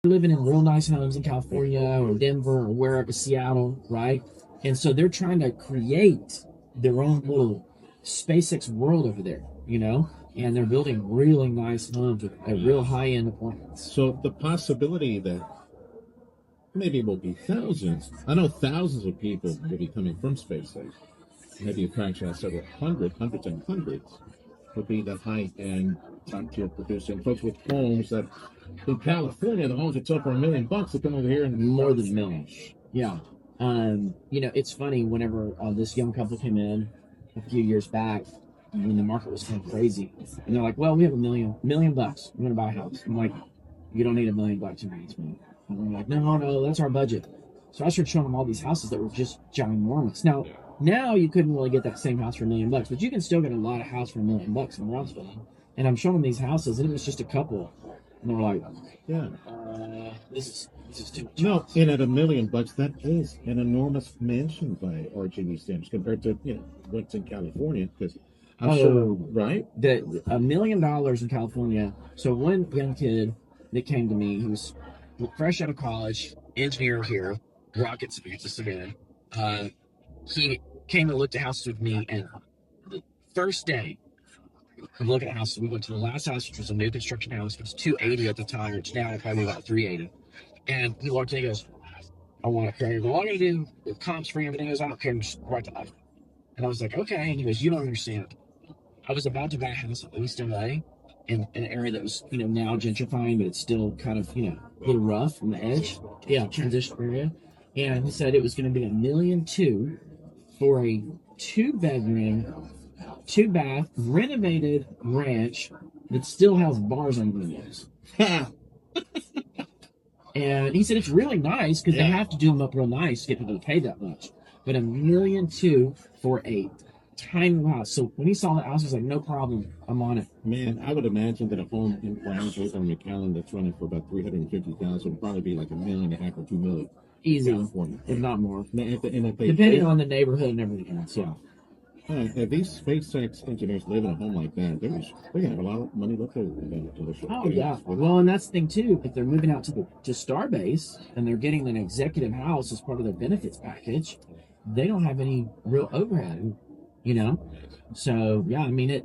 living in real nice homes in California or Denver or wherever, Seattle, right? And so they're trying to create their own little SpaceX world over there, and they're building really nice homes with a real high-end appointments. So the possibility that maybe it will be thousands, I know thousands of people will be coming from SpaceX. Maybe a fraction of several hundreds and hundreds would be the high-end top-tier producing folks with homes that in California, the homes that sell for $1 million, they come over here and more than $1 million. Yeah. It's funny, whenever this young couple came in a few years back when the market was kind of crazy, and they're like, well, we have $1 million. We're going to buy a house. I'm like, you don't need $1 million to buy this. And they're like, no, that's our budget. So I started showing them all these houses that were just ginormous. Now you couldn't really get that same house for $1 million, but you can still get a lot of house for $1 million in Brownsville. And I'm showing them these houses, and it was just a couple. And they're like, yeah, this is too much. No, and at $1 million, that is an enormous mansion by RGB standards compared to what's in California. Because I'm sure, right? $1 million in California. So one young kid that came to me, he was fresh out of college, engineer here, rocket scientist again. He came to look at houses with me, and the first day of looking at houses, we went to the last house, which was a new construction house. It was $280 at the time, which now probably about $380. And he walked in, he goes, I want to carry all I'm going to do with comps free, everything goes, I don't care, just right to life. And I was like, okay. And he goes, you don't understand. I was about to buy a house in East LA in an area that was, now gentrifying, but it's still kind of, a little rough on the edge. Yeah, transition area. And he said it was going to be $1.2 million for a 2-bedroom, 2-bath, renovated ranch that still has bars on the windows. And he said it's really nice because they have to do them up real nice to get people to pay that much. But $1.2 million for a tiny house. So when he saw the house, he was like, no problem, I'm on it. Man, I would imagine that a home in Brownsville or McAllen that's running for about $350,000 would probably be like $1.5 million or $2 million. Easy, if not more. Depending on the neighborhood and everything else. Yeah. If these SpaceX engineers live in a home like that, they're going to have a lot of money left over. Oh, yeah. Well, and that's the thing, too. If they're moving out to Starbase and they're getting an executive house as part of their benefits package, they don't have any real overhead, So, yeah, I mean,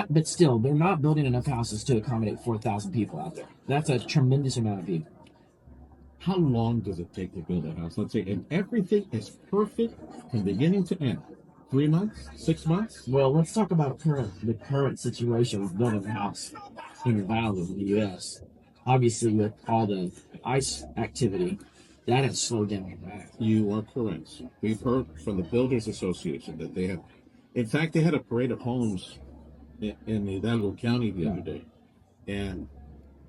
but still, they're not building enough houses to accommodate 4,000 people out there. That's a tremendous amount of people. How long does it take to build a house? Let's say if everything is perfect from beginning to end. 3 months? 6 months? Well, let's talk about the current situation with building a house in the valley of the U.S. Obviously, with all the ice activity, that has slowed down dramatically. You are correct. We've heard from the Builders Association that they have, in fact, they had a parade of homes in Hidalgo County the other day, and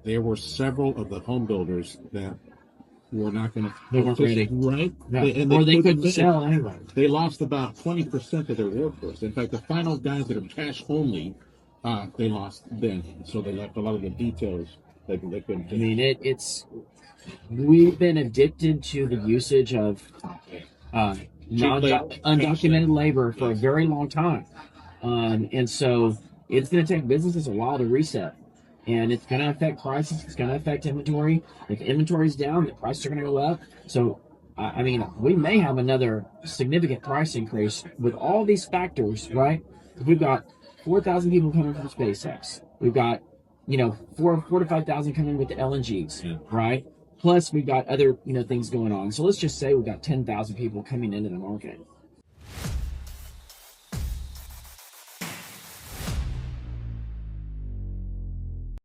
there were several of the home builders that were not going to. They weren't ready, right? Yeah. They couldn't sell anyway. They lost about 20% of their workforce. In fact, the final guys that are cash only, they lost then. So they left a lot of the details they couldn't. I mean, we've been addicted to the usage of undocumented labor for a very long time, and so it's going to take businesses a while to reset. And it's going to affect prices. It's going to affect inventory. If inventory is down, the prices are going to go up. So, I mean, we may have another significant price increase with all these factors, right? We've got 4,000 people coming from SpaceX. We've got, 4 to 5,000 coming with the LNGs, right? Plus, we've got other, things going on. So let's just say we've got 10,000 people coming into the market.